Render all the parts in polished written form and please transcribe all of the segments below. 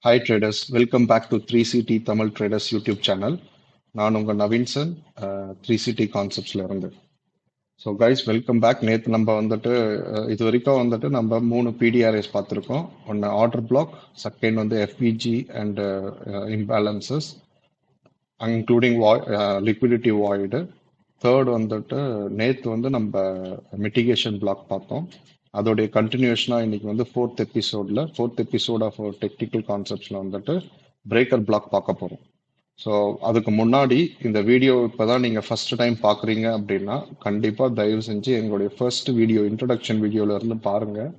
Hi traders, welcome back to 3CT Tamil Traders YouTube channel. நான் உங்க Naveen Sun 3CT கான்செப்ட்ஸ்ல இருந்து. So guys welcome back. நேற்று நம்ம வந்துட்டு இது வரைக்கும் வந்துட்டு நம்ம 3 பிடிஆர்எஸ் பார்த்துருக்கோம். ஒன்று ஆர்டர் பிளாக், செகண்ட் வந்து effigy and imbalances including liquidity void, third வந்துட்டு நேற்று வந்து நம்ம மிட்டிகேஷன் பிளாக் பார்த்தோம். அதோடைய கண்டினியூஷனாக இன்னைக்கு வந்து ஃபோர்த் எபிசோட் ஆஃப் டெக்னிக்கல் கான்செப்ட்ஸில் வந்துட்டு பிரேக்கர் பிளாக் பார்க்க போகிறோம். ஸோ அதுக்கு முன்னாடி இந்த வீடியோ இப்போ தான் நீங்கள் ஃபர்ஸ்ட் டைம் பார்க்குறீங்க அப்படின்னா கண்டிப்பாக தயவு செஞ்சு எங்களுடைய ஃபர்ஸ்ட் வீடியோ இன்ட்ரடக்ஷன் வீடியோலேருந்து பாருங்கள்.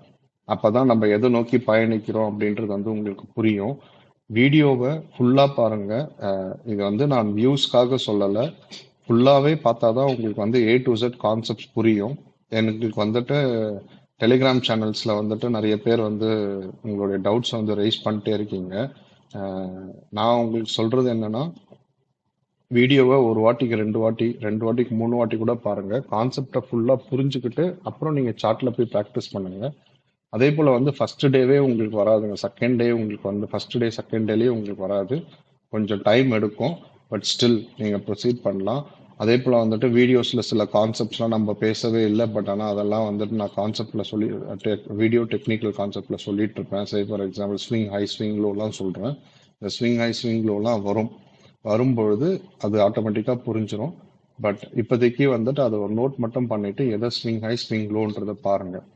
அப்போ தான் நம்ம எதை நோக்கி பயணிக்கிறோம் அப்படின்றது வந்து உங்களுக்கு புரியும். வீடியோவை ஃபுல்லாக பாருங்கள். இது வந்து நான் வியூஸ்க்காக சொல்லலை, ஃபுல்லாகவே பார்த்தா தான் உங்களுக்கு வந்து A to Z கான்செப்ட்ஸ் புரியும். எனக்கு வந்துட்டு டெலிகிராம் சேனல்ஸில் வந்துட்டு நிறைய பேர் வந்து உங்களுடைய டவுட்ஸ் வந்து ரைஸ் பண்ணிட்டே இருக்கீங்க. நான் உங்களுக்கு சொல்கிறது என்னென்னா, வீடியோவை ஒரு வாட்டிக்கு 2 வாட்டி, 2 வாட்டிக்கு 3 வாட்டி கூட பாருங்கள். கான்செப்டை ஃபுல்லாக புரிஞ்சுக்கிட்டு அப்புறம் நீங்கள் சார்ட்டில் போய் ப்ராக்டிஸ் பண்ணுங்கள். அதே போல் வந்து ஃபர்ஸ்ட் டேவே உங்களுக்கு வராதுங்க. செகண்ட் டே உங்களுக்கு வந்து ஃபர்ஸ்ட் டே செகண்ட் டேலேயே உங்களுக்கு வராது. கொஞ்சம் டைம் எடுக்கும். பட் ஸ்டில் நீங்கள் ப்ரொசீட் பண்ணலாம். அதே போல் வந்துட்டு வீடியோஸில் சில கான்செப்ட்ஸ்லாம் நம்ம பேசவே இல்லை. பட் ஆனால் அதெல்லாம் வந்துட்டு நான் கான்செப்டில் சொல்லி வீடியோ டெக்னிக்கல் கான்செப்டில் சொல்லிட்டு இருப்பேன். சரி, for example swing high swing லோலாம் சொல்கிறேன். இந்த ஸ்விங் ஹை ஸ்விங் லோலாம் வரும்பொழுது அது ஆட்டோமேட்டிக்காக புரிஞ்சிடும். பட் இப்போதைக்கு வந்துட்டு அதை ஒரு நோட் மட்டும் பண்ணிவிட்டு எதை ஸ்விங் ஹை ஸ்விங் லோன்றதை பாருங்கள்.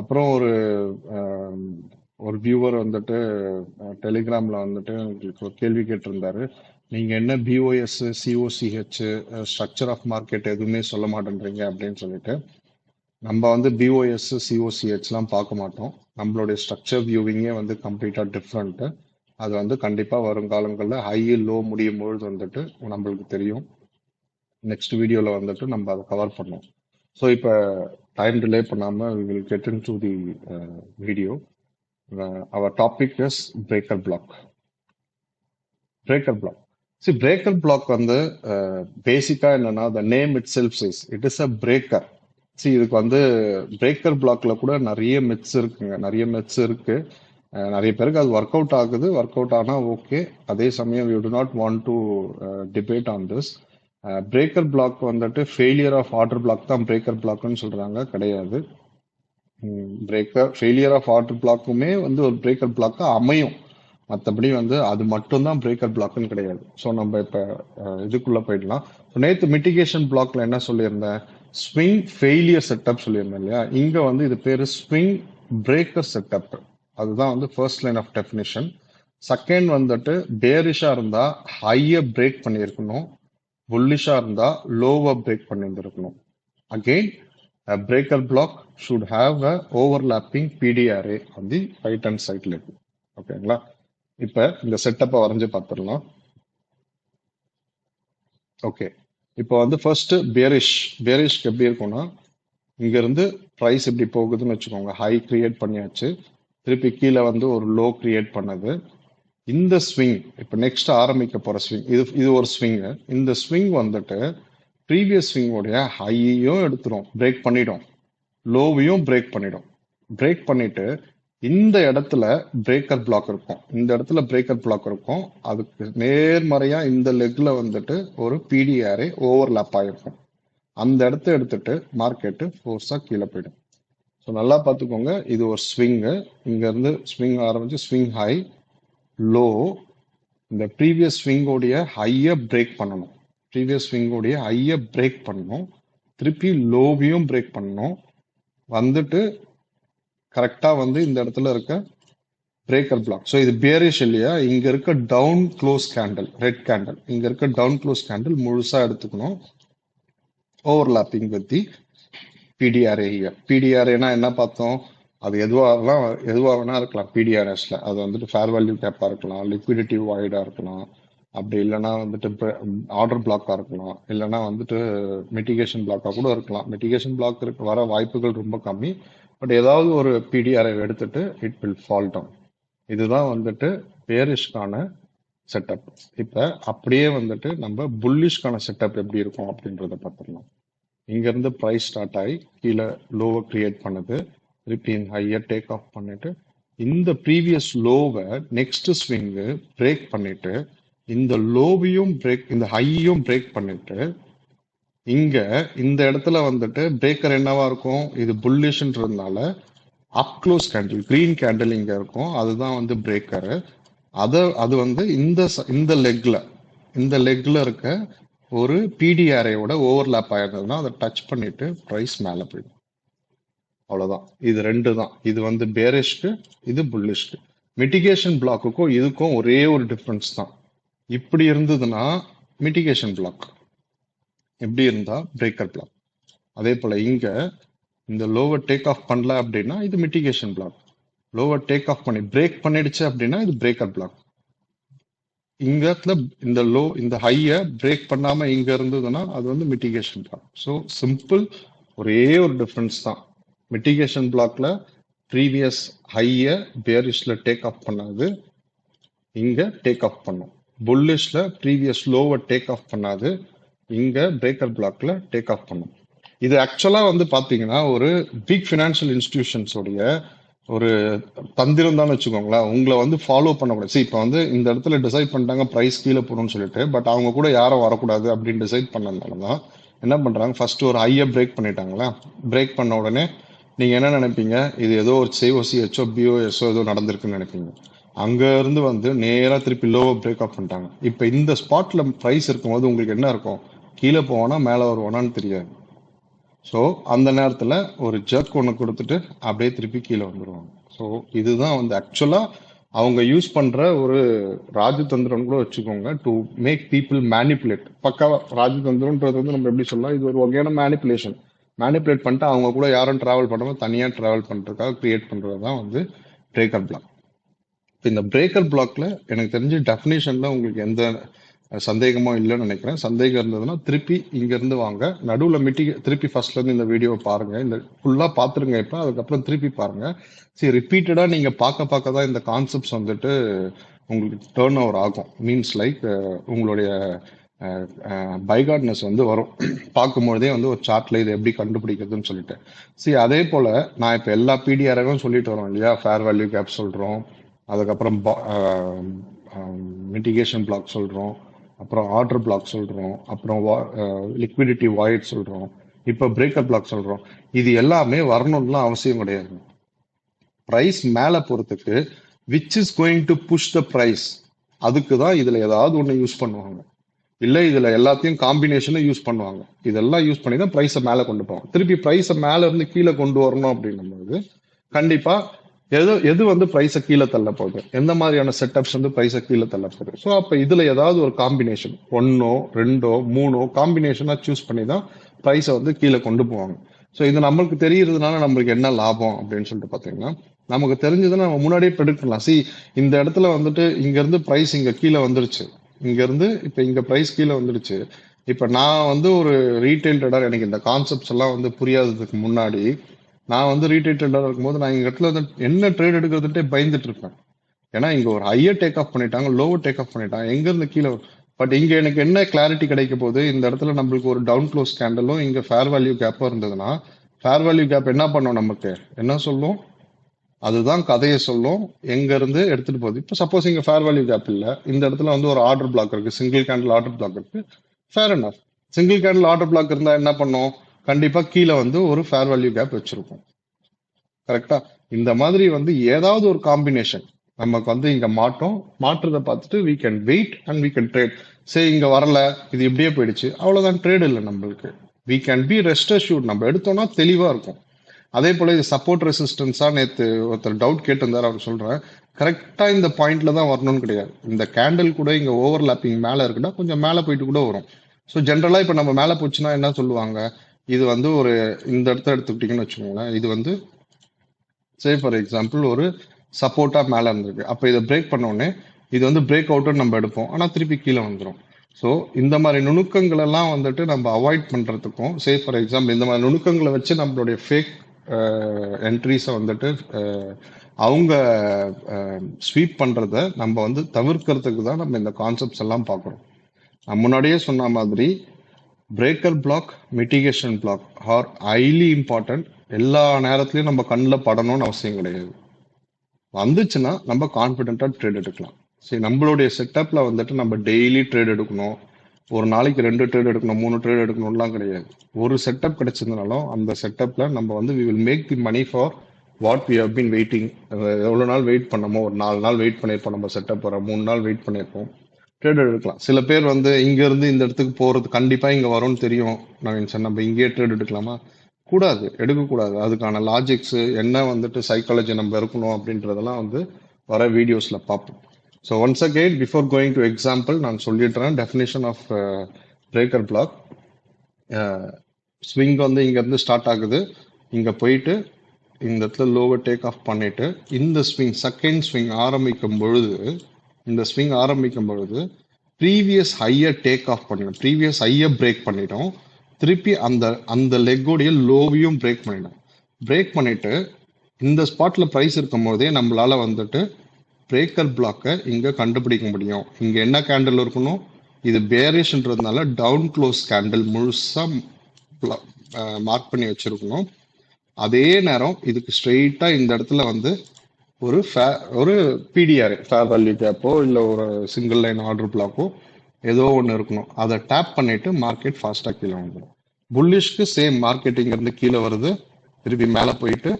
அப்புறம் ஒரு வியூவர் வந்துட்டு டெலிகிராம்ல வந்துட்டு உங்களுக்கு ஒரு கேள்வி கேட்டிருந்தாரு. நீங்க என்ன BOS COCH structure of market எதுவுமே சொல்ல மாட்டேன்றீங்க அப்படின்னு சொல்லிட்டு. நம்ம வந்து பிஓஎஸ் சிஓசிஹெச்லாம் பார்க்க மாட்டோம். நம்மளுடைய ஸ்ட்ரக்சர் வியூவிங்கே வந்து கம்ப்ளீட்டா டிஃப்ரெண்ட். அது வந்து கண்டிப்பா வருங்காலங்களில் ஹை லோ முடியும் பொழுது வந்துட்டு நம்மளுக்கு தெரியும். நெக்ஸ்ட் வீடியோல வந்துட்டு நம்ம அதை கவர் பண்ணோம். ஸோ இப்போ டைம் டிலே பண்ணாமல் we will get into the video. Our topic is breaker block. See, breaker block வந்து பேசிக்கா என்னன்னா, the name itself says it is a breaker. See, இதுக்கு வந்து பிரேக்கர் பிளாக்ல கூட நிறைய மெத்ஸ் இருக்குங்க, நிறைய மெத்ஸ் இருக்கு. நிறைய பேருக்கு அது ஒர்க் அவுட் ஆகுது. ஒர்க் அவுட் ஆனா ஓகே. அதே சமயம் you do not want to debate on this. Breaker block வந்துட்டு ஃபெயிலியர் ஆஃப் ஆர்டர் பிளாக் தான் பிரேக்கர் பிளாக்னு சொல்றாங்க. கிடையாது. ஃபெயிலியர் ஆஃப் ஆர்டர் பிளாக்குமே வந்து ஒரு பிரேக்கர் பிளாக்கா அமையும். மற்றபடி வந்து அது மட்டும்தான் பிரேக்கர் பிளாக்னு கிடையாது. ஸோ நம்ம இப்போ இதுக்குள்ள போயிடலாம். நேற்று மிட்டிகேஷன் பிளாக்ல என்ன சொல்லியிருந்தேன்? ஸ்விங் ஃபெயிலியர் செட்டப் சொல்லியிருந்தேன் இல்லையா? இங்க வந்து இது பேரு ஸ்விங் பிரேக்கர் செட்டப். அதுதான் வந்து first line of definition. Second வந்துட்டு பேரிஷா இருந்தா ஹைய பிரேக் பண்ணியிருக்கணும், புல்லிஷா இருந்தா லோவா பிரேக் பண்ணியிருந்திருக்கணும். Again a breaker block should have a overlapping PDRA on the right hand side leg. ஓகேங்களா? இப்ப இந்த செட்டப்பை வரைஞ்சு பார்த்துடலாம். ஓகே, இப்போ வந்து ஃபர்ஸ்ட் பேரிஷ்க்கு எப்படி இருக்கும்னா, இங்க இருந்து பிரைஸ் இப்படி போகுதுன்னு வச்சுக்கோங்க. ஹை கிரியேட் பண்ணியாச்சு, திருப்பி கீழே வந்து ஒரு லோ கிரியேட் பண்ணது. இந்த ஸ்விங் இப்போ நெக்ஸ்ட் ஆரம்பிக்க போற ஸ்விங், இது ஒரு ஸ்விங். இந்த ஸ்விங் வந்துட்டு ப்ரீவியஸ் ஸ்விங்கோடைய ஹையையும் எடுத்துரும், பிரேக் பண்ணிடும், லோவையும் பிரேக் பண்ணிடும். பிரேக் பண்ணிட்டு இந்த இடத்துல பிரேக்கர் பிளாக் இருக்கும், இந்த இடத்துல பிரேக்கர் பிளாக் இருக்கும். அதுக்கு நேர்மறையா இந்த லெக்ல வந்துட்டு ஒரு பிடிஆரே ஓவர்லாப் ஆயிருக்கும். அந்த இடத்த எடுத்துட்டு மார்க்கெட்டு ஃபோர்ஸா கீழே போயிடும். ஸோ நல்லா பார்த்துக்கோங்க, இது ஒரு ஸ்விங்கு. இங்க இருந்து ஸ்விங் ஆரம்பிச்சு ஸ்விங் ஹை லோ, இந்த ப்ரீவியஸ் ஸ்விங்கோடைய ஹைய பிரேக் பண்ணணும், திருப்பி லோவையும் பிரேக் பண்ணணும். வந்துட்டு கரெக்டா வந்து இந்த இடத்துல இருக்க பிரேக்கர் பிளாக். ஸோ இது பேரிஷ் இல்லையா? இங்க இருக்க down close candle, red candle, இங்க இருக்க டவுன் க்ளோஸ் கேண்டல் முழுசா எடுத்துக்கணும். ஓவர்லாப்பிங் வித் தி பிடிஆர்ஏ. பிடிஆர்ஏனா என்ன பார்த்தோம்? அது எதுவாக வேணா இருக்கலாம். பிடிஆர்எஸ்ல அது வந்துட்டு ஃபேர் வேல்யூ கேப்பா இருக்கலாம், லிக்விடிட்டி வாய்டா இருக்கலாம், அப்படி இல்லைன்னா வந்துட்டு ஆர்டர் பிளாக்கா இருக்கலாம், இல்லைன்னா வந்துட்டு மிட்டிகேஷன் பிளாக்கா கூட இருக்கலாம். மிட்டிகேஷன் பிளாக் வர வாய்ப்புகள் ரொம்ப கம்மி. பட் ஏதாவது ஒரு பிடிஆரை எடுத்துட்டு இட் வில் ஃபால் டவுன். இதுதான் வந்துட்டு பேரிஷ்கான செட்டப். இப்ப அப்படியே வந்துட்டு நம்ம புல்லிஷ்கான செட்டப் எப்படி இருக்கும் அப்படின்றத பார்த்துடலாம். இங்க இருந்து பிரைஸ் ஸ்டார்ட் ஆகி கீழே லோவை கிரியேட் பண்ணுது, திருப்பி ஹையர் டேக் ஆஃப் பண்ணிட்டு இந்த ப்ரீவியஸ் லோவை நெக்ஸ்ட் ஸ்விங்கு பிரேக் பண்ணிட்டு இந்த லோவையும் பிரேக் இந்த ஹையையும் பிரேக் பண்ணிட்டு இங்க இந்த இடத்துல வந்துட்டு பிரேக்கர் என்னவா இருக்கும், இது புல்லிஷ்ன்றதுனால up close candle green candle இங்க இருக்கும், அதுதான் வந்து பிரேக்கரு. அது வந்து இந்த லெக்ல இருக்க ஒரு பிடிஆரையோட ஓவர்லேப் ஆயிருந்ததுன்னா அதை டச் பண்ணிட்டு ப்ரைஸ் மேல போயிடும். அவ்வளவுதான். இது ரெண்டு தான். இது வந்து பேரிஷ்க்கு, இது புல்லிஷ்க்கு. மிட்டிகேஷன் பிளாக்குக்கும் இதுக்கும் ஒரே ஒரு டிஃபரன்ஸ் தான். இப்படி இருந்ததுன்னா மிட்டிகேஷன் பிளாக், எப்படி இருந்தா பிரேக்கர் பிளாக். அதே போல இங்க இந்த லோவர் டேக் ஆஃப் பண்ணல அப்படின்னா இது mitigation block. Lower take off பண்ணி பிரேக் பண்ணிடுச்சு அப்படின்னா இது பிரேக்கர் பிளாக். இந்த ஹைய பிரேக் பண்ணாம இங்க இருந்ததுன்னா அது வந்து மிட்டிகேஷன் பிளாக். ஸோ சிம்பிள், ஒரே ஒரு டிஃபரன்ஸ் தான். மிட்டிகேஷன் பிளாக்ல ப்ரீவியஸ் ஹைய பேரிஷ்ல டேக் ஆஃப் பண்ணாது, இங்க டேக் ஆஃப் பண்ணும். புல்லிஷ்ல ப்ரீவியஸ் லோவை டேக் ஆஃப் பண்ணாது, இங்க பிரேக்கர் பிளாக்ல டேக் ஆஃப் பண்ணும். இது ஆக்சுவலா வந்து பாத்தீங்கன்னா ஒரு பிக் ஃபினான்ஷியல் இன்ஸ்டிடியூஷன்ஸோடைய ஒரு தந்திரம் தான் வச்சுக்கோங்களேன். உங்களை வந்து ஃபாலோ பண்ணக்கூடாது. இப்போ வந்து இந்த இடத்துல டிசைட் பண்ணிட்டாங்க ப்ரைஸ் கீழே போகணும்னு சொல்லிட்டு, பட் அவங்க கூட யாரும் வரக்கூடாது அப்படின்னு டிசைட் பண்ணதுனால தான் என்ன பண்றாங்க, ஃபர்ஸ்ட் ஒரு ஹையை பிரேக் பண்ணிட்டாங்களா, பிரேக் பண்ண உடனே நீங்க என்ன நினைப்பீங்க, இது ஏதோ ஒரு சிஓசிஹெச்ஓ பிஓஎஸ்ஓ ஏதோ நடந்திருக்குன்னு நினைப்பீங்க. அங்க இருந்து வந்து நேரா திருப்பி லோவை பிரேக் ஆஃப் பண்ணிட்டாங்க. இப்போ இந்த ஸ்பாட்ல ப்ரைஸ் இருக்கும்போது உங்களுக்கு என்ன இருக்கும், கீழே போவானா மேலே வருவானான்னு தெரியாது. ஸோ அந்த நேரத்தில் ஒரு ஜர்க் ஒன்று கொடுத்துட்டு அப்படியே திருப்பி கீழே வந்துடுவாங்க. ஸோ இதுதான் வந்து ஆக்சுவலாக அவங்க யூஸ் பண்ணுற ஒரு ராஜதந்திரம் கூட வச்சுக்கோங்க, டு மேக் பீப்புள் மேனிப்புலேட். பக்காவா ராஜதந்திரன்றது வந்து நம்ம எப்படி சொல்லலாம், இது ஒரு வகையான மேனிப்புலேஷன். மேனிப்புலேட் பண்ணிட்டு அவங்க கூட யாரும் டிராவல் பண்ணாமல் தனியாக டிராவல் பண்ணுறதுக்காக கிரியேட் பண்ணுறது தான் வந்து பிரேக்கர் பிளாக். இந்த பிரேக்கர் பிளாக்ல எனக்கு தெரிஞ்ச டெஃபினேஷன்ல உங்களுக்கு எந்த சந்தேகமும் இல்லைன்னு நினைக்கிறேன். சந்தேகம் இருந்ததுன்னா திருப்பி இங்க இருந்து வாங்க, நடுவில் திருப்பி ஃபர்ஸ்ட்ல இருந்து இந்த வீடியோ பாருங்க, இந்த ஃபுல்லா பாத்துருங்க. இப்ப அதுக்கப்புறம் திருப்பி பாருங்க. சரி, ரிப்பீட்டடா நீங்க பார்க்க தான் இந்த கான்செப்ட்ஸ் வந்துட்டு உங்களுக்கு டேர்ன் ஓவர் ஆகும். மீன்ஸ் லைக் உங்களுடைய பைகாட்னஸ் வந்து வரும். பார்க்கும்போதே வந்து ஒரு சார்ட்ல இது எப்படி கண்டுபிடிக்கிறதுன்னு சொல்லிட்டு. சரி, அதே போல நான் இப்ப எல்லா பிடிஆரையும் சொல்லிட்டு வரோம் இல்லையா, ஃபேர் வேல்யூ கேப் சொல்றோம், அதுக்கப்புறம் மிட்டிகேஷன் பிளாக் சொல்றோம், அப்புறம் ஆர்டர் பிளாக் சொல்றோம், அப்புறம் லிக்விடிட்டி வாய்ட் சொல்றோம், இப்போ பிரேக்கர் பிளாக் சொல்றோம். இது எல்லாமே வரணும்லாம் அவசியம் கிடையாது. பிரைஸ் மேல போறதுக்கு which is going to push the price, அதுக்கு தான் இதுல ஏதாவது ஒன்று யூஸ் பண்ணுவாங்க. இல்ல இதுல எல்லாத்தையும் காம்பினேஷனும் யூஸ் பண்ணுவாங்க. இதெல்லாம் யூஸ் பண்ணி தான் பிரைஸை மேல கொண்டு போவாங்க. திருப்பி பிரைஸை மேல இருந்து கீழே கொண்டு வரணும் அப்படின்னும் போது கண்டிப்பா எது வந்து பிரைஸை கீழே தள்ள போகுது, எந்த மாதிரியான செட்டப்ஸ் வந்து பிரைஸை கீழே தள்ள போகுது. ஸோ அப்ப இதுல ஏதாவது ஒரு காம்பினேஷன், ஒன்னோ ரெண்டோ மூணோ காம்பினேஷனா சூஸ் பண்ணி தான் பிரைஸை வந்து கீழே கொண்டு போவாங்க. ஸோ இது நம்மளுக்கு தெரியறதுனால நம்மளுக்கு என்ன லாபம் அப்படின்னு சொல்லிட்டு பாத்தீங்கன்னா, நமக்கு தெரிஞ்சதுன்னா நம்ம முன்னாடியே ப்ரெடிக்ட் பண்ணலாம். இந்த இடத்துல வந்துட்டு இங்க இருந்து பிரைஸ் இங்க கீழே வந்துருச்சு, இங்க இருந்து இப்ப இங்க பிரைஸ் கீழே வந்துருச்சு. இப்ப நான் வந்து ஒரு ரீட்டைல் ட்ரேடர், எனக்கு இந்த கான்செப்ட்ஸ் எல்லாம் வந்து புரியாததுக்கு முன்னாடி நான் வந்து ரீட்டைல் ட்ரேடர் இருக்கும்போது நான் இங்க இடத்துல வந்து என்ன ட்ரேட் எடுக்கிறதுட்டே பயந்துட்டு இருப்பேன். ஏன்னா இங்க ஒரு ஹையர் டேக் ஆஃப் பண்ணிட்டாங்க, லோவர் டேக் ஆஃப் பண்ணிட்டாங்க, எங்க இருந்து கீழே. பட் இங்க எனக்கு என்ன கிளாரிட்டி கிடைக்க போகுது, இந்த இடத்துல நம்மளுக்கு ஒரு டவுன் க்ளோஸ் கேண்டலும் இங்க ஃபேர் வேல்யூ கேப்பும் இருந்ததுன்னா, ஃபேர் வேல்யூ கேப் என்ன பண்ணும், நமக்கு என்ன சொல்லும், அதுதான் கதையை சொல்லும், எங்க இருந்து எடுத்துட்டு போகுது. இப்போ சப்போஸ் இங்க ஃபேர் வேல்யூ கேப் இல்ல, இந்த இடத்துல வந்து ஒரு ஆர்டர் பிளாக் இருக்கு, சிங்கிள் கேண்டில் ஆர்டர் பிளாக் இருக்கு, ஃபேர் என்ன, சிங்கிள் கேண்டில் ஆர்டர் பிளாக் இருந்தா என்ன பண்ணும், கண்டிப்பா கீழே வந்து ஒரு ஃபேர் வேல்யூ கேப் வச்சிருக்கும். கரெக்டா? இந்த மாதிரி வந்து ஏதாவது ஒரு காம்பினேஷன் நமக்கு வந்து இங்க மாற்றுறதை பார்த்துட்டு we can wait and we can trade. சரி, இங்க வரல, இது இப்படியே போயிடுச்சு, அவ்வளவுதான், ட்ரேட் இல்லை நம்மளுக்கு. we can be rest assured, நம்ம எடுத்தோம்னா தெளிவா இருக்கும். அதே போல இது சப்போர்ட் ரெசிஸ்டன்ஸா, நேத்து ஒருத்தர் டவுட் கேட்டிருந்தாரு, அவர் சொல்றேன், கரெக்டா இந்த பாயிண்ட்ல தான் வரணும்னு கிடையாது. இந்த கேண்டில் கூட இங்க ஓவர்லாப்பிங் மேல இருக்குன்னா கொஞ்சம் மேல போயிட்டு கூட வரும். ஸோ ஜென்ரலா இப்ப நம்ம மேல போச்சுன்னா என்ன சொல்லுவாங்க, இது வந்து ஒரு இந்த இடத்த எடுத்துக்கிட்டீங்கன்னு வச்சுக்கோங்களேன், இது வந்து சே ஃபார் எக்ஸாம்பிள் ஒரு சப்போர்ட்டா மேல இருந்திருக்கு. அப்ப இதை பிரேக் பண்ண உடனே இது வந்து பிரேக் அவுட்னு நம்ம எடுப்போம், ஆனா திருப்பி கீழே வந்துடும். ஸோ இந்த மாதிரி நுணுக்கங்கள் எல்லாம் வந்துட்டு நம்ம அவாய்ட் பண்றதுக்கும், சே ஃபார் எக்ஸாம்பிள் இந்த மாதிரி நுணுக்கங்களை வச்சு நம்மளுடைய ஃபேக் என்ட்ரிஸை வந்துட்டு அவங்க ஸ்வீப் பண்றத நம்ம வந்து தவிர்க்கிறதுக்கு தான் நம்ம இந்த கான்செப்ட்ஸ் எல்லாம் பார்க்குறோம். நான் முன்னாடியே சொன்ன மாதிரி breaker block, mitigation block are highly important. எல்லா நேரத்துலையும் நம்ம கண்ணில் படணும்னு அவசியம் கிடையாது. வந்துச்சுன்னா நம்ம கான்ஃபிடென்ட்டா ட்ரேட் எடுக்கலாம். சரி, நம்மளுடைய செட்டப்ல வந்துட்டு நம்ம டெய்லி ட்ரேட் எடுக்கணும், ஒரு நாளைக்கு 2 ட்ரேட் எடுக்கணும், 3 ட்ரேட் எடுக்கணும்லாம் கிடையாது. ஒரு செட்டப் கிடைச்சிருந்தாலும் அந்த செட்டப்ல நம்ம வந்து we will make the money for what we have been waiting. எவ்வளோ நாள் வெயிட் பண்ணமோ, ஒரு 4 நாள் வெயிட் பண்ணியிருப்போம் நம்ம செட்டப் வர, 3 நாள் வெயிட் பண்ணியிருப்போம், ட்ரேட் எடுக்கலாம். சில பேர் வந்து இங்க இருந்து இந்த இடத்துக்கு போறது கண்டிப்பா இங்க வரும்னு தெரியும் நவீன் சார், நம்ம இங்கேயே ட்ரேட் எடுக்கலாமா? கூடாது, எடுக்கக்கூடாது. அதுக்கான லாஜிக்ஸ் என்ன வந்துட்டு சைக்காலஜி நம்ம இருக்கணும் அப்படின்றதெல்லாம் வந்து வர வீடியோஸ்ல பார்ப்போம். So once again before going to example நான் சொல்லிடுறேன் definition of breaker block. Swing வந்து இங்க இருந்து ஸ்டார்ட் ஆகுது, இங்க போயிட்டு இந்த இடத்துல லோவர் டேக் ஆஃப் பண்ணிட்டு இந்த ஸ்விங் செகண்ட் ஸ்விங் ஆரம்பிக்கும் பொழுது, இந்த ஸ்விங் ஆரம்பிக்கும் பொழுது ப்ரீவியஸ் ஹையை டேக் ஆஃப் பண்ணிடும், ப்ரீவியஸ் ஹையை பிரேக் பண்ணிடும், திருப்பி அந்த அந்த லெக்கோடைய லோவையும் பிரேக் பண்ணிடும். பிரேக் பண்ணிட்டு இந்த ஸ்பாட்ல ப்ரைஸ் இருக்கும் போதே நம்மளால வந்துட்டு பிரேக்கர் பிளாக்கை இங்க கண்டுபிடிக்க முடியும். இங்க என்ன கேண்டில் இருக்கணும், இது பேரிஷ்ன்றதுனால டவுன் க்ளோஸ் கேண்டில் முழுசா மார்க் பண்ணி வச்சிருக்கணும். அதே நேரம் இதுக்கு ஸ்ட்ரெயிட்டா இந்த இடத்துல வந்து ஒரு ஒரு பிடிஆர் ஃபேர் வேல்யூ கேப்போ இல்லை ஒரு சிங்கிள் லைன் ஆர்டர் பிளாக்கோ ஏதோ ஒன்று இருக்கணும். அதை டேப் பண்ணிட்டு மார்க்கெட் ஃபாஸ்ட்டாக கீழே வந்துடும். புல்லிஷ்க்கு சேம், மார்க்கெட்டிங் இருந்து கீழே வருது, திருப்பி மேலே போயிட்டு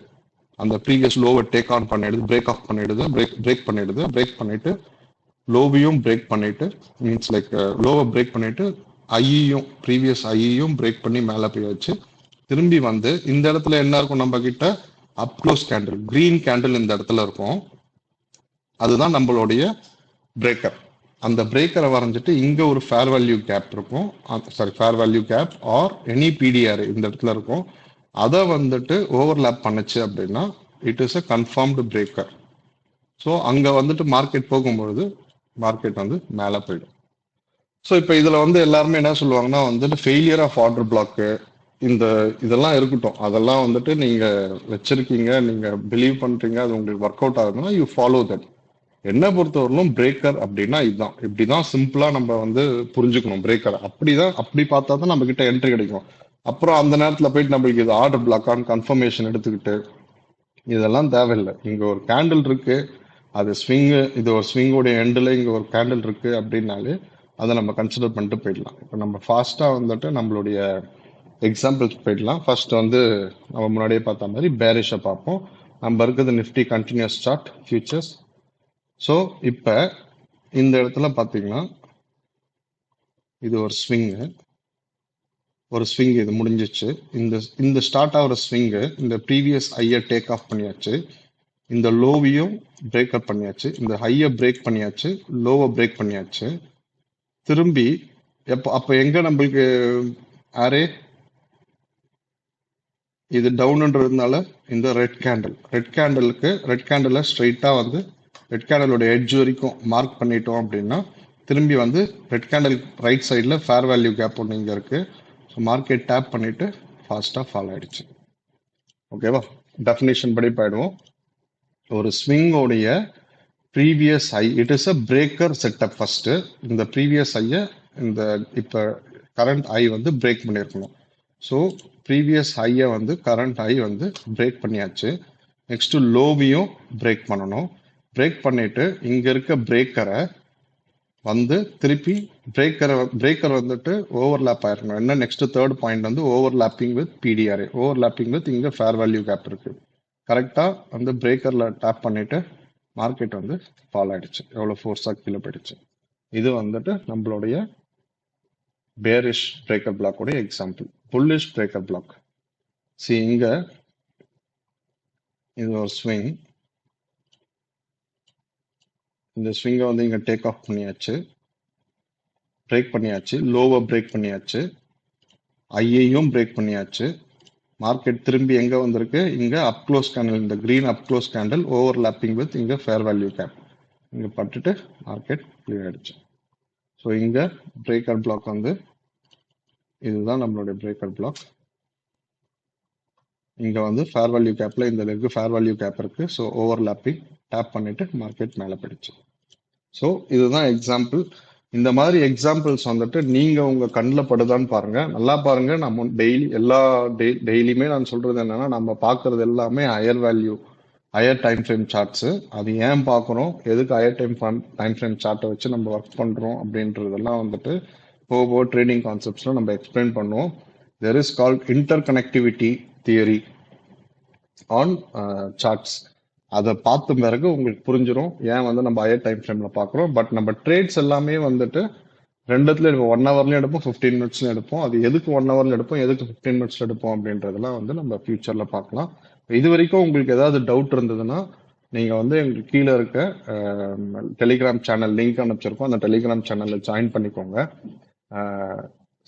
அந்த ப்ரீவியஸ் லோவை டேக் ஆன் பண்ணிடுது, பிரேக் ஆஃப் பண்ணிடுது, பிரேக் பண்ணிடுது, பிரேக் பண்ணிட்டு லோவையும் பிரேக் பண்ணிட்டு, மீன்ஸ் லைக் லோவை பிரேக் பண்ணிட்டு ஐயையும் ப்ரீவியஸ் ஐயையும் பிரேக் பண்ணி மேலே போய் வச்சு திரும்பி வந்து இந்த இடத்துல என்ன இருக்கும், நம்ம கிட்ட அப் க்ளோஸ் கேண்டில், கிரீன் கேண்டில் இந்த இடத்துல இருக்கும், அதுதான் நம்மளுடைய பிரேக்கர். அந்த பிரேக்கரை வரைஞ்சிட்டு இங்க ஒரு ஃபேர் வேல்யூ கேப் இருக்கும், sorry fair value gap or any PDR இந்த இடத்துல இருக்கும். அதை வந்துட்டு ஓவர்லேப் பண்ணுச்சு அப்படின்னா it is a confirmed breaker. So அங்க வந்துட்டு மார்க்கெட் போகும்பொழுது மார்க்கெட் வந்து மேலே போயிடும். ஸோ இப்போ இதுல வந்து எல்லாருமே என்ன சொல்லுவாங்கன்னா வந்துட்டு ஃபெயிலியர் ஆஃப் ஆர்டர் பிளாக்கு இந்த இதெல்லாம் இருக்கட்டும், அதெல்லாம் வந்துட்டு நீங்க வச்சிருக்கீங்க, நீங்க பிலீவ் பண்றீங்க, அது உங்களுக்கு ஒர்க் அவுட் ஆகுதுன்னா யூ ஃபாலோ தட். என்ன பொறுத்தவரையிலும் பிரேக்கர் அப்படின்னா இதுதான், இப்படிதான் சிம்பிளா நம்ம வந்து புரிஞ்சுக்கணும் பிரேக்கர். அப்படிதான், அப்படி பார்த்தா தான் நம்ம கிட்ட என்ட்ரி கிடைக்கும். அப்புறம் அந்த நேரத்துல போயிட்டு நம்மளுக்கு இது ஆர்டர் பிளாக்கான்னு கன்ஃபர்மேஷன் எடுத்துக்கிட்டு இதெல்லாம் தேவையில்லை. இங்க ஒரு கேண்டில் இருக்கு, அது ஸ்விங்கு, இது ஒரு ஸ்விங்கோடைய எண்டில் இங்க ஒரு கேண்டில் இருக்கு அப்படின்னாலே அதை நம்ம கன்சிடர் பண்ணிட்டு போயிடலாம். இப்போ நம்ம ஃபாஸ்டா வந்துட்டு நம்மளுடைய எக்ஸாம்பிள்ஸ் போயிடலாம். ஃபர்ஸ்ட் வந்து நம்ம முன்னாடியே பார்த்த மாதிரி பேரிஷை பார்ப்போம். நம்ம இருக்கிறது Nifty continuous chart futures. So இப்போ இந்த இடத்துல பார்த்தீங்கன்னா இது ஒரு ஸ்விங்கு, ஒரு ஸ்விங் இது முடிஞ்சிச்சு. இந்த இந்த ஸ்டார்ட் ஆகிற ஸ்விங்கு இந்த ப்ரீவியஸ் ஹையை டேக் ஆஃப் பண்ணியாச்சு, இந்த லோவையும் பிரேக் அப் பண்ணியாச்சு, இந்த ஹையை பிரேக் பண்ணியாச்சு, லோவை பிரேக் பண்ணியாச்சு. திரும்பி எப்போ அப்போ எங்க நம்மளுக்கு அரே இது டவுன்ன்றதுனால இந்த ரெட் கேண்டில், ரெட் கேண்டில் ஸ்ட்ரைட்டா வந்து ரெட் கேண்டலோட எட்ஜ் வரைக்கும் மார்க் பண்ணிட்டோம் அப்படின்னா திரும்பி வந்து ரெட் கேண்டில் ரைட் சைடில் ஃபேர் வேல்யூ கேப் ஒன்று இங்கே இருக்கு. ஸோ மார்க்கெட் டேப் பண்ணிட்டு ஃபாஸ்ட்டாக ஃபால் ஆயிடுச்சு. ஓகேவா, டெஃபினேஷன் படி போயிடுவோம். ஒரு ஸ்விங்கோடைய previous high, it is a breaker setup. First இந்த ப்ரீவியஸ் ஹையை இந்த இப்போ கரண்ட் ஹை வந்து பிரேக் பண்ணியிருக்கணும். ஸோ ப்ரீவியஸ் ஹையை வந்து கரண்ட் ஹை வந்து பிரேக் பண்ணியாச்சு. நெக்ஸ்ட் லோவையும் பிரேக் பண்ணணும். பிரேக் பண்ணிட்டு இங்க இருக்க பிரேக்கரை வந்து திருப்பி பிரேக்கர் வந்துட்டு ஓவர்லேப் ஆயிருக்கணும். என்ன நெக்ஸ்ட் தேர்ட் பாயிண்ட் வந்து overlapping with PDR, overlapping with இங்க ஃபேர் வேல்யூ கேப் இருக்கு. கரெக்டா வந்து பிரேக்கர்ல டேப் பண்ணிட்டு மார்க்கெட் வந்து ஃபால் ஆயிடுச்சு, எவ்வளவு ஃபோர்ஸா கீழே போயிடுச்சு. இது வந்துட்டு நம்மளுடைய பேரிஷ் பிரேக்கர் பிளாக்கோட example. Bullish breaker block, see இங்க இது ஒரு ஸ்விங், இந்த ஸ்விங்கை வந்து இங்க டேக் ஆஃப் பண்ணியாச்சு, பிரேக் பண்ணியாச்சு, லோவை பிரேக் பண்ணியாச்சு, ஐயையும் பிரேக் பண்ணியாச்சு. மார்க்கெட் திரும்பி எங்க வந்திருக்கு, இங்க அப் க்ளோஸ் கேண்டில், இந்த green up close candle overlapping with இங்க ஃபேர் வேல்யூ கேப் இங்க பட்டுட்டு மார்க்கெட் கிளியர் ஆயிடுச்சு. ஸோ இங்க பிரேக்கர் பிளாக் வந்து இதுதான் நம்மளுடைய பிரேக்கர் பிளாக். இங்க வந்து ஃபேர் வேல்யூ கேப்ல இந்த லெக் ஃபேர் வேல்யூ கேப் இருக்கு. ஸோ ஓவர்லாப்பிங் டேப் பண்ணிட்டு மார்க்கெட் மேலே போயிடுச்சு. ஸோ இதுதான் எக்ஸாம்பிள். இந்த மாதிரி எக்ஸாம்பிள்ஸ் வந்துட்டு நீங்க உங்க கண்ணில் படுதான்னு பாருங்க, நல்லா பாருங்க. நம்ம டெய்லியுமே நான் சொல்றது என்னன்னா, நம்ம பார்க்கறது எல்லாமே higher value higher time frame shorts. அது ஏன் பார்க்குறோம், எதுக்கு ஹையர் டைம் ஃப்ரேம் சார்ட்டை வச்சு நம்ம ஒர்க் பண்ணுறோம் அப்படின்றதெல்லாம் வந்துட்டு போக ட்ரேடிங் கான்செப்ட்ஸில் நம்ம எக்ஸ்பிளைன் பண்ணுவோம். There is called interconnectivity theory on charts. அதை பார்த்த பிறகு உங்களுக்கு புரிஞ்சிடும் ஏன் வந்து நம்ம ஹையர் டைம் ஃப்ரேமில் பார்க்குறோம். பட் நம்ம ட்ரேட்ஸ் எல்லாமே வந்துட்டு ரெண்டுத்துல எடுப்போம். 1 ஹவர்லயும் எடுப்போம், 15 மினிட்ஸ்லயும் எடுப்போம். அது எதுக்கு 1 ஹவர்ல எடுப்போம், எதுக்கு 15 மினிட்ஸ்ல எடுப்போம் அப்படின்றதெல்லாம் வந்து நம்ம ஃபியூச்சர்ல பார்க்கலாம். இது வரைக்கும் உங்களுக்கு ஏதாவது டவுட் இருந்ததுன்னா நீங்க வந்து எங்களுக்கு கீழே இருக்க டெலிகிராம் சேனல் லிங்க் அனுப்பிச்சிருக்கோம். அந்த டெலிகிராம் சேனல்ல ஜாயின் பண்ணிக்கோங்க,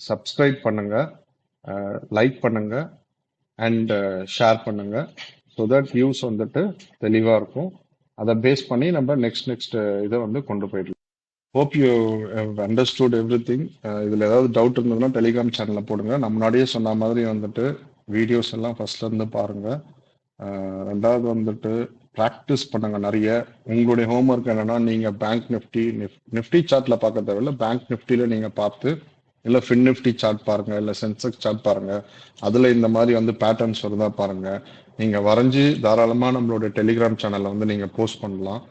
சப்ஸ்கிரைப் பண்ணுங்க, லைக் பண்ணுங்க அண்ட் ஷேர் பண்ணுங்க. ஸோ தட் வியூஸ் வந்துட்டு தெளிவா இருக்கும். அதை பேஸ் பண்ணி நம்ம நெக்ஸ்ட் இதை வந்து கொண்டு போயிடலாம். Hope you understood every thing. இதில் ஏதாவது டவுட் இருந்ததுன்னா டெலிகிராம் சேனலில் போடுங்க. நான் முன்னாடியே சொன்ன மாதிரி வந்துட்டு வீடியோஸ் எல்லாம் ஃபர்ஸ்ட்ல இருந்து பாருங்க. ரெண்டாவது வந்துட்டு ப்ராக்டிஸ் பண்ணுங்க நிறைய. உங்களுடைய ஹோம்ஒர்க் என்னன்னா நீங்கள் பேங்க் நிஃப்டி சார்ட்ல பார்க்க தேவையில்ல, பேங்க் நிஃப்டியில நீங்கள் பார்த்து இல்லை ஃபின் நிஃப்டி சார்ட் பாருங்க, இல்லை சென்செக்ஸ் சார்ட் பாருங்க. அதில் இந்த மாதிரி வந்து பேட்டர்ன்ஸ் வருதா பாருங்க. நீங்கள் வரைஞ்சி தாராளமாக நம்மளோட டெலிகிராம் சேனலில் வந்து நீங்கள் போஸ்ட் பண்ணலாம்.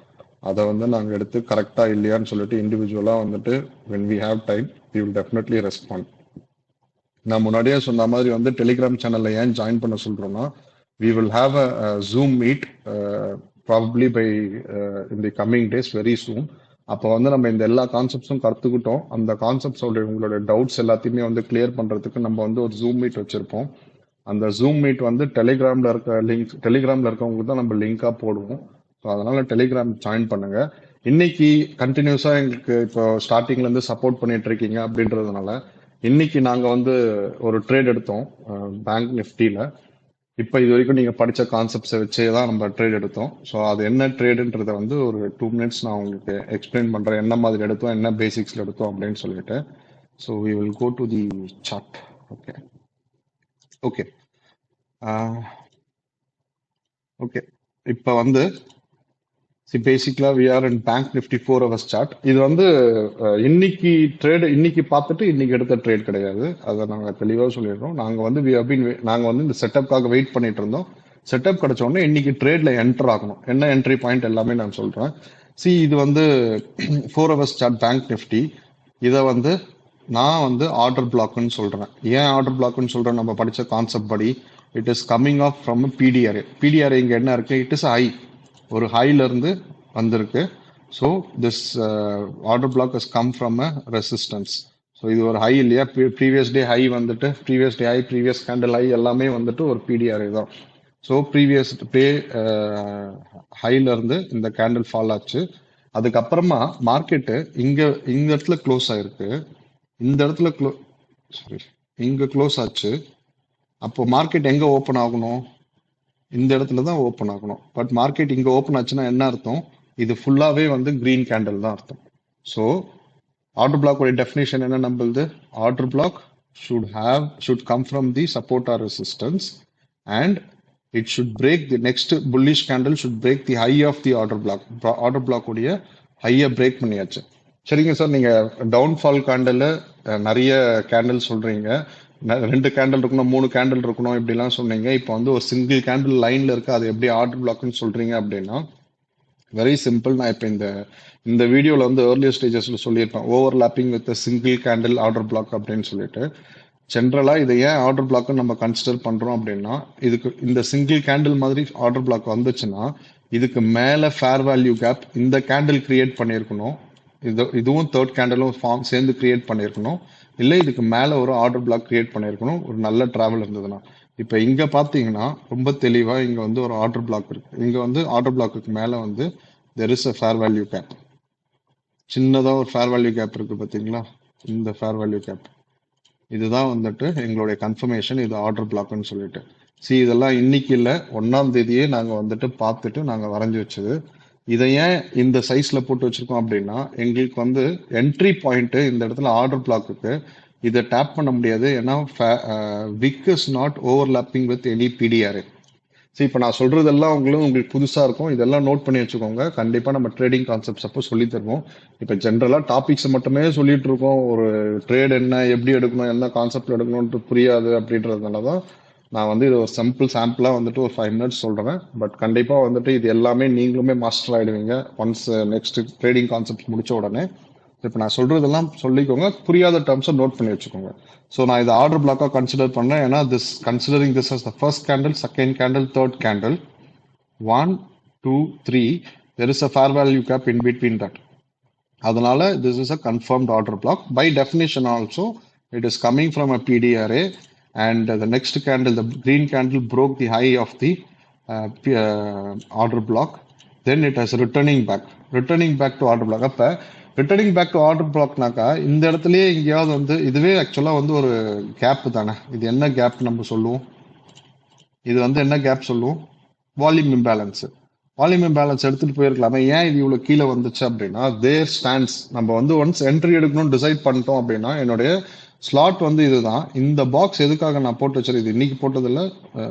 அதை வந்து நாங்கள் எடுத்து கரெக்டாக இல்லையான்னு சொல்லிட்டு இண்டிவிஜுவலாக வந்துட்டு when we have time we will definitely respond. நான் முன்னாடியே சொன்ன மாதிரி வந்து டெலிகிராம் சேனலில் ஏன் ஜாயின் பண்ண சொல்கிறோன்னா we will have a Zoom meet probably by in the coming days very soon. அப்போ வந்து நம்ம இந்த எல்லா கான்செப்ட்ஸும் கற்றுக்கிட்டோம். அந்த கான்செப்ட்ஸோட உங்களோட டவுட்ஸ் எல்லாத்தையுமே வந்து கிளியர் பண்ணுறதுக்கு நம்ம வந்து ஒரு ஜூம் மீட் வச்சுருப்போம். அந்த ஜூம் மீட் வந்து டெலிகிராமில் இருக்கவங்களுக்கு தான் நம்ம லிங்காக போடுவோம். ஸோ அதனால டெலிகிராம் ஜாயின் பண்ணுங்க. இன்னைக்கு கண்டினியூஸா எங்களுக்கு இப்போ ஸ்டார்டிங்ல இருந்து சப்போர்ட் பண்ணிட்டு இருக்கீங்க அப்படின்றதுனால இன்னைக்கு நாங்க வந்து ஒரு ட்ரேட் எடுத்தோம் பேங்க் நிஃப்டியில. இப்போ இது வரைக்கும் நீங்க படிச்ச கான்செப்ட்ஸை வச்சே தான் நம்ம ட்ரேட் எடுத்தோம். ஸோ அது என்ன ட்ரேடுன்றதை வந்து ஒரு 2 மினிட்ஸ் நான் உங்களுக்கு எக்ஸ்பிளைன் பண்றேன், என்ன மாதிரி எடுத்தோம், என்ன பேசிக்ஸ்ல எடுத்தோம் அப்படின்னு சொல்லிட்டு. So we will go to the chart. Okay okay okay இப்போ வந்து பேசிக்கலா we are in bank Nifty 4 hours chart. இது வந்து இன்னைக்கு ட்ரேட் இன்னைக்கு பார்த்துட்டு இன்னைக்கு எடுத்த ட்ரேட் கிடையாது. அதை நாங்கள் தெளிவாக சொல்லிடுறோம். நாங்கள் வந்து நாங்கள் வந்து இந்த செட்டப்காக வெயிட் பண்ணிட்டு இருந்தோம். செட்டப் கிடைச்ச உடனே இன்னைக்கு ட்ரேட்ல என்டர் ஆகணும். என்ன என்ட்ரி பாயிண்ட் எல்லாமே நான் சொல்றேன். இது வந்து 4 hours சார்ட் பேங்க் நிஃப்டி. இதை வந்து நான் வந்து ஆர்டர் பிளாக்னு சொல்றேன். ஏன் ஆர்டர் பிளாக்னு சொல்றேன்? நம்ம படிச்ச கான்செப்ட் படி it is coming off from PDRA. PDRA இங்க என்ன இருக்கு? இட் இஸ் ஹை, ஒரு ஹைல இருந்து வந்திருக்கு. So this order black has come from a resistance. So இது ஒரு ஹை இல்லையா? ப்ரீவியஸ் டே ஹை வந்துட்டு previous day high, previous candle high எல்லாமே வந்துட்டு ஒரு பிடிஆர்ஏ தான். ஸோ ப்ரீவியஸ் டே ஹைல இருந்து இந்த கேண்டில் ஃபால் ஆச்சு. அதுக்கப்புறமா மார்க்கெட்டு இந்த இடத்துல க்ளோஸ் ஆயிருக்கு. இந்த இடத்துல இங்க க்ளோஸ் ஆச்சு. அப்போ மார்க்கெட் எங்க ஓப்பன் ஆகணும்? இந்த இடத்துல தான் ஓப்பன் ஆகணும். பட் மார்க்கெட் இங்க ஓப்பன் ஆச்சுன்னா என்ன அர்த்தம்? இது ஃபுல்லாவே வந்து கிரீன் கேண்டில் தான் அர்த்தம். ஸோ ஆர்டர் பிளாக் டெஃபினேஷன் என்ன நம்மளுது? Order black should come from the support or resistance and it should break the next bullish candle should break the high of the order block. Order black உடைய ஹையை break பண்ணியாச்சு. சரிங்க sir, நீங்க downfall candle நிறைய candle சொல்றீங்க, 2 candle இருக்கணும், 3 candle இருக்கணும் இப்படிலாம் சொன்னீங்க. இப்போ வந்து ஒரு சிங்கிள் கேண்டில் லைன்ல இருக்கு, அது எப்படி ஆர்டர் பிளாக்னு சொல்றீங்க அப்படின்னா வெரி சிம்பிள். நான் இப்போ இந்த வீடியோவில் வந்து ஏர்லியர் ஸ்டேஜஸ்ல சொல்லியிருப்பேன், overlapping with single candle order black அப்படின்னு சொல்லிட்டு. ஜென்ரலா இதை ஏன் ஆர்டர் பிளாக் நம்ம கன்சிடர் பண்றோம் அப்படின்னா, இதுக்கு இந்த சிங்கிள் கேண்டில் மாதிரி ஆர்டர் பிளாக் வந்துச்சுன்னா இதுக்கு மேல ஃபேர் வேல்யூ கேப் இந்த கேண்டில் கிரியேட் பண்ணியிருக்கணும். இதுவும் தேர்ட் கேண்டலும் ஃபார்ம் சேர்ந்து கிரியேட் பண்ணியிருக்கணும். இல்லை இதுக்கு மேலே ஒரு ஆர்டர் பிளாக் கிரியேட் பண்ணியிருக்கணும், ஒரு நல்ல டிராவல் இருந்ததுன்னா. இப்போ இங்கே பார்த்தீங்கன்னா ரொம்ப தெளிவாக இங்கே வந்து ஒரு ஆர்டர் பிளாக் இருக்கு. இங்கே வந்து ஆர்டர் பிளாக்கு மேலே வந்து there is a fair value gap. சின்னதாக ஒரு ஃபேர் வேல்யூ கேப் இருக்கு பார்த்தீங்களா? இந்த ஃபேர் வேல்யூ கேப் இதுதான் வந்துட்டு எங்களுடைய கன்ஃபர்மேஷன், இது ஆர்டர் பிளாக்னு சொல்லிட்டு. இதெல்லாம் இன்னைக்கு இல்லை, 1ஆம் தேதியே நாங்கள் வந்துட்டு பார்த்துட்டு நாங்கள் வரைஞ்சி வச்சது. இதை ஏன் இந்த சைஸ்ல போட்டு வச்சிருக்கோம் அப்படின்னா, எங்களுக்கு வந்து என்ட்ரி பாயிண்ட் இந்த இடத்துல ஆர்டர் பிளாக்கு இதை டேப் பண்ண முடியாது. ஏன்னா wick is not overlapping with any PDRA. இப்போ நான் சொல்றதெல்லாம் உங்களுக்கு புதுசா இருக்கும். இதெல்லாம் நோட் பண்ணி வச்சுக்கோங்க. கண்டிப்பா நம்ம ட்ரேடிங் கான்செப்ட்ஸ் அப்போ சொல்லி தருவோம். இப்போ ஜென்ரலா டாபிக்ஸ் மட்டுமே சொல்லிட்டு இருக்கோம். ஒரு ட்ரேட் என்ன, எப்படி எடுக்கணும், என்ன கான்செப்ட்ல எடுக்கணும்னு புரியாது அப்படின்றதுனாலதான் நான் வந்து இது ஒரு சாம்பிளாக வந்துட்டு ஒரு 5 மினிட்ஸ் சொல்கிறேன். பட் கண்டிப்பாக வந்துட்டு இது எல்லாமே நீங்களுமே மாஸ்டர் ஆகிடுவீங்க ஒன்ஸ் நெக்ஸ்ட் ட்ரேடிங் கான்செப்ட் முடிச்ச உடனே. இப்போ நான் சொல்றதெல்லாம் சொல்லிக்கோங்க, புரியாத டேர்ம்ஸை நோட் பண்ணி வச்சுக்கோங்க. ஸோ நான் இதை ஆர்டர் பிளாக்காக கன்சிடர் பண்ணேன். ஏன்னா considering this as the first candle, second candle, third candle, 1 2 3, there is a fair value gap in between that. அதனால this is a confirmed order block. By definition also, it is coming from a PD array, and the next candle, the green candle, broke the high of the order block. Then it has returning back to order block. அப்ப returning back to order பிளாக்னாக்கா இந்த இடத்துலயே எங்கேயாவது வந்து இதுவே ஆக்சுவலா வந்து ஒரு gap தானே. இது என்ன கேப் நம்ம சொல்லுவோம்? இது வந்து என்ன கேப் சொல்லுவோம்? Volume imbalance. வால்யூம் இம்பேலன்ஸ் எடுத்துட்டு போயிருக்கலாமே, ஏன் இது இவ்வளவு கீழே வந்துச்சு அப்படின்னா, தேர் ஸ்டாண்ட்ஸ். நம்ம வந்து ஒன்ஸ் என்ட்ரி எடுக்கணும்னு டிசைட் பண்ணிட்டோம் அப்படின்னா, என்னுடைய ஸ்லாட் வந்து இதுதான். இந்த பாக்ஸ் எதுக்காக நான் போட்டு வச்சிருக்கேன், இது இன்னைக்கு போட்டதில்ல,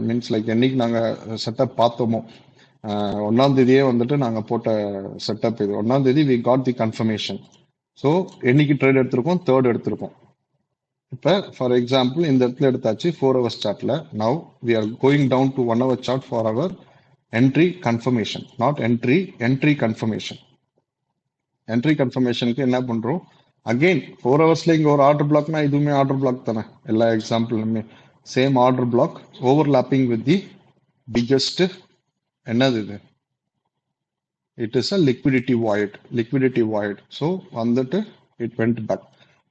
மீன்ஸ் லைக் என்னைக்கு நாங்க செட்டப் பார்த்தோமோ 1ஆம் தேதியே வந்துட்டு நாங்க போட்ட செட்டப் இது. 1ஆம் தேதி we got the confirmation. So என்னைக்கு ட்ரேட் எடுத்திருக்கோம்? 3rd எடுத்திருக்கோம். இப்போ ஃபார் எக்ஸாம்பிள் இந்த இடத்துல எடுத்தாச்சு 4 hours சார்ட்ல. Now we are going down to 1 hour chart for our entry confirmation, not entry confirmation. Entry கன்ஃபர்மேஷனுக்கு என்ன பண்றோம்? அகெயின் 4 ஹவர்ஸ்ல இங்க ஒரு ஆர்டர் பிளாக்னா இதுவுமே ஆர்டர் பிளாக் தானே. எல்லா எக்ஸாம்பிளுமே same order block, overlapping with the biggest. என்னது இது? It is a liquidity void. So வந்துட்டு இட் வெண்ட் பேக்.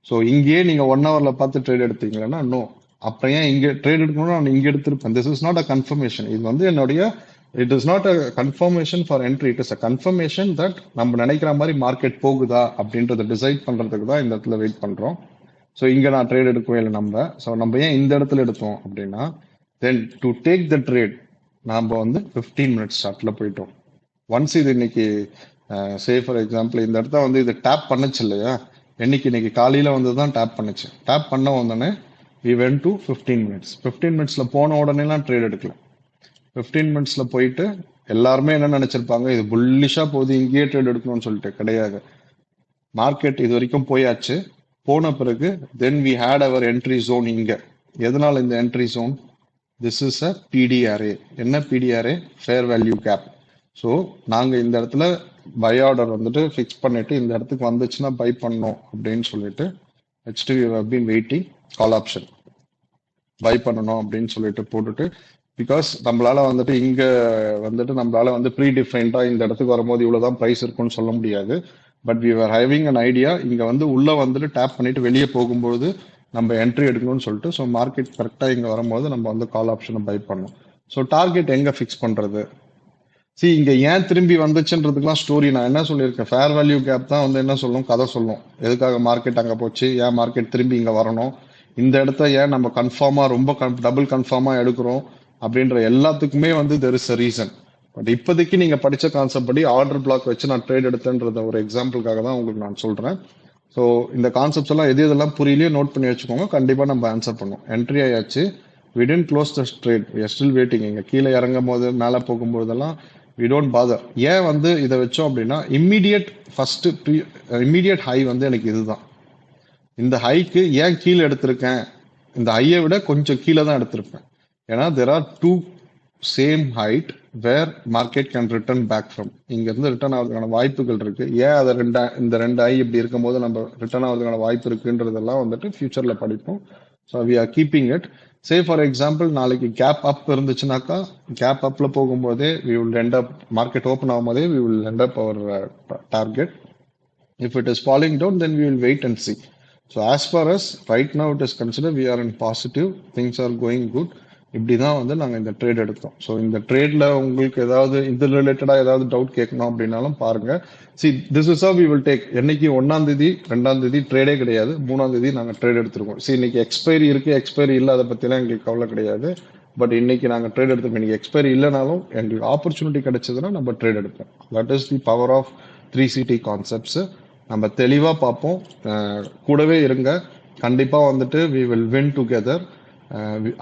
ஸோ இங்கேயே நீங்க 1 hourல பார்த்து ட்ரேட் எடுத்தீங்கன்னா நோ. அப்புறம் ஏன் இங்க ட்ரேட் எடுக்கணும்னு நான் இங்க எடுத்திருப்பேன். This is not a confirmation. இது வந்து என்னுடைய it is not a confirmation for entry. It is a confirmation that நம்ம நினைக்கிற மாதிரி மார்க்கெட் போகுதா அப்படின்றத டிசைட் பண்றதுக்கு தான் இந்த இடத்துல வெயிட் பண்றோம். ஸோ இங்க நான் ட்ரேட் எடுக்கவே இல்லை நம்ம. ஸோ நம்ம ஏன் இந்த இடத்துல எடுத்தோம் அப்படின்னா, then to take the trade நாம வந்து 15 மினிட்ஸ் சார்ட்ல போயிட்டோம். ஒன்ஸ் இது இன்னைக்கு சே ஃபார் எக்ஸாம்பிள் இந்த இடத்த வந்து இது டேப் பண்ணுச்சு இல்லையா, இன்னைக்கு காலையில வந்து தான் டேப் பண்ணுச்சு. டேப் பண்ண உடனே வி வென்ட் டு 15 மினிட்ஸ். 15 மினிட்ஸ்ல போன உடனேலாம் ட்ரேட் எடுக்கல. 15 மினிட்ஸ்ல போயிட்டு எல்லாருமே என்ன நினைச்சிருப்பாங்க, இது புல்லிஷா போகுது இங்கேயே ட்ரேட் எடுக்கணும்னு சொல்லிட்டு. கிடையாது. மார்க்கெட் இது வரைக்கும் போயாச்சு. போன பிறகு then we had our entry zone இங்க. எதனால இந்த entry zone? This is a PD array. என்ன PD array? Fair value gap. So நாங்கள் இந்த இடத்துல பை ஆர்டர் வந்துட்டு ஃபிக்ஸ் பண்ணிட்டு இந்த இடத்துக்கு வந்துச்சுன்னா பை பண்ணோம் அப்படின்னு சொல்லிட்டு HTV have been waiting call option by பண்ணணும் அப்படின்னு சொல்லிட்டு போட்டுட்டு, பிகாஸ் நம்மளால வந்துட்டு இங்க வந்துட்டு நம்மளால வந்து ப்ரீ டிஃபைன்டா இந்த இடத்துக்கு வரும்போது இவ்வளவுதான் ப்ரைஸ் இருக்கும்னு சொல்ல முடியாது. But we are having an idea. இங்க வந்து உள்ள வந்துட்டு டேப் பண்ணிட்டு வெளியே போகும்போது நம்ம என்ட்ரி எடுக்கணும்னு சொல்லிட்டு, ஸோ மார்க்கெட் கரெக்டா இங்க வரும்போது நம்ம வந்து கால் ஆப்ஷனை பை பண்ணோம். ஸோ டார்கெட் எங்க ஃபிக்ஸ் பண்றது? இங்க ஏன் திரும்பி வந்துச்சுன்றதுக்குலாம் ஸ்டோரி நான் என்ன சொல்லியிருக்கேன், ஃபேர் வேல்யூ கேப் தான் வந்து என்ன சொல்லும், கதை சொல்லும். எதுக்காக மார்க்கெட் அங்க போச்சு, ஏன் மார்க்கெட் திரும்பி இங்க வரணும், இந்த இடத்த ஏன் நம்ம கன்ஃபார்மா ரொம்ப டபுள் கன்ஃபார்மா எடுக்கிறோம் அப்படின்ற எல்லாத்துக்குமே வந்து there is a reason. But இப்போதைக்கு நீங்க படிச்ச கான்செப்ட் படி ஆர்டர் பிளாக் வச்சு நான் ட்ரேட் எடுத்தேன்றத ஒரு எக்ஸாம்பிளுக்காக தான் உங்களுக்கு நான் சொல்றேன். ஸோ இந்த கான்செப்ட்ஸ் எல்லாம் எது இதெல்லாம் புரியலையோ நோட் பண்ணி வச்சுக்கோங்க, கண்டிப்பா நம்ம ஆன்சர் பண்ணுவோம். என்ட்ரி ஆயாச்சு, we didn't close the trade, we are still waiting. இங்க கீழே இறங்கும் போது மேலே போகும்போதெல்லாம் we don't bother. ஏன் வந்து இதை வச்சோம் அப்படின்னா, இம்மீடியட் ஹை வந்து எனக்கு இதுதான். இந்த ஹைக்கு ஏன் கீழே எடுத்திருக்கேன், இந்த ஹையை விட கொஞ்சம் கீழே தான் எடுத்திருப்பேன். ஏன்னா there are two same height where market can return back from. இங்க இருந்து ரிட்டர்ன் ஆகிறதுக்கான வாய்ப்புகள் இருக்கு. ஏன் அதை இந்த ரெண்டு ஹை இப்படி இருக்கும் போது நம்ம ரிட்டர்ன் ஆகிறதுக்கான வாய்ப்பு இருக்குன்றதெல்லாம் வந்துட்டு ஃபியூச்சர்ல படிப்போம். So we are keeping it. Say for example நாளைக்கு கேப் அப் இருந்துச்சுனாக்கா, கேப் அப்ல போகும்போதே we will end up, market open ஆகும்போதே we will end up our target. If it is falling down, then we will wait and see. So as far as right now it is considered, we are in positive, things are going good. இப்படிதான் வந்து நாங்க இந்த trade எடுத்தோம். So இந்த ட்ரேட்ல உங்களுக்கு ஏதாவது இது ரிலேட்டடா ஏதாவது டவுட் கேட்கணும் அப்படின்னாலும் பாருங்க. This is how we will take. என்னைக்கு 1ஆம் தேதி 2ஆம் தேதி ட்ரேடே கிடையாது, 3ஆம் தேதி நாங்க ட்ரேட் எடுத்திருக்கோம். இன்னைக்கு எக்ஸ்பைரி இருக்கு, எக்ஸ்பைரி இல்லை, அதை பத்திலாம் எங்களுக்கு கவலை கிடையாது. பட் இன்னைக்கு நாங்க ட்ரேட் எடுத்திருக்கோம். இன்னைக்கு எக்ஸ்பைரி இல்லைனாலும் எங்களுக்கு ஆப்பர்ச்சுனிட்டி கிடைச்சதுன்னா நம்ம ட்ரேட் எடுப்போம். That is the power of 3CT concepts. நம்ம தெளிவா பார்ப்போம், கூடவே இருங்க. கண்டிப்பா வந்துட்டு we will win together.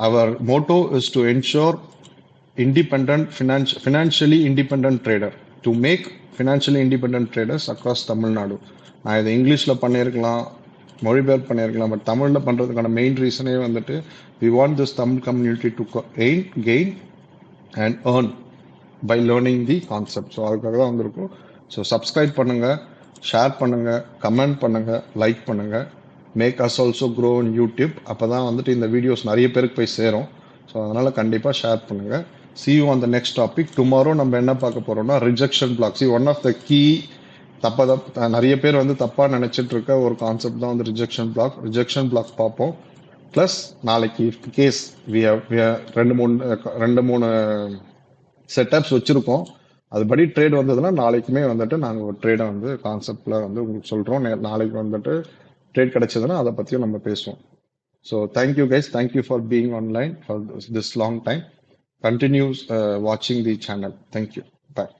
Our motto is to ensure financially independent trader, to make financially independent traders across Tamil Nadu. நான் இதை இங்கிலீஷ்ல பண்ணியிருக்கலாம், மொழிபெயர்ப்பு பண்ணியிருக்கலாம். பட் தமிழில் பண்ணுறதுக்கான மெயின் ரீசனே வந்துட்டு we want this Tamil community to gain and earn by learning the concept. So அதுக்காக தான் வந்திருக்கும். ஸோ சப்ஸ்கிரைப் பண்ணுங்கள், ஷேர் பண்ணுங்கள், கமெண்ட் பண்ணுங்கள், லைக் பண்ணுங்கள். Make us also grow in YouTube. அப்போ தான் வந்துட்டு இந்த வீடியோஸ் நிறைய பேருக்கு போய் சேரும். ஸோ அதனால் கண்டிப்பாக ஷேர் பண்ணுங்கள். see you on the next topic. tomorrow நம்ம என்ன பார்க்க போகிறோம்னா rejection block. see one of the key நிறைய பேர் வந்து தப்பாக நினச்சிட்டு இருக்க ஒரு கான்செப்ட் தான் வந்து ரிஜெக்ஷன் பிளாக் பார்ப்போம். ப்ளஸ் நாளைக்கு கேஸ் ரெண்டு மூணு செட்டப்ஸ் வச்சுருக்கோம். அதுபடி ட்ரேட் வந்ததுன்னா நாளைக்குமே வந்துட்டு நாங்கள் ஒரு ட்ரேடை வந்து கான்செப்டில் வந்து உங்களுக்கு சொல்கிறோம். நாளைக்கு வந்துட்டு ட்ரேட் கிடைச்சதுன்னா அதை பற்றியும் நம்ம பேசுவோம். So thank you guys, thank you for being online for this long time. Continue watching the channel. Thank you. Bye.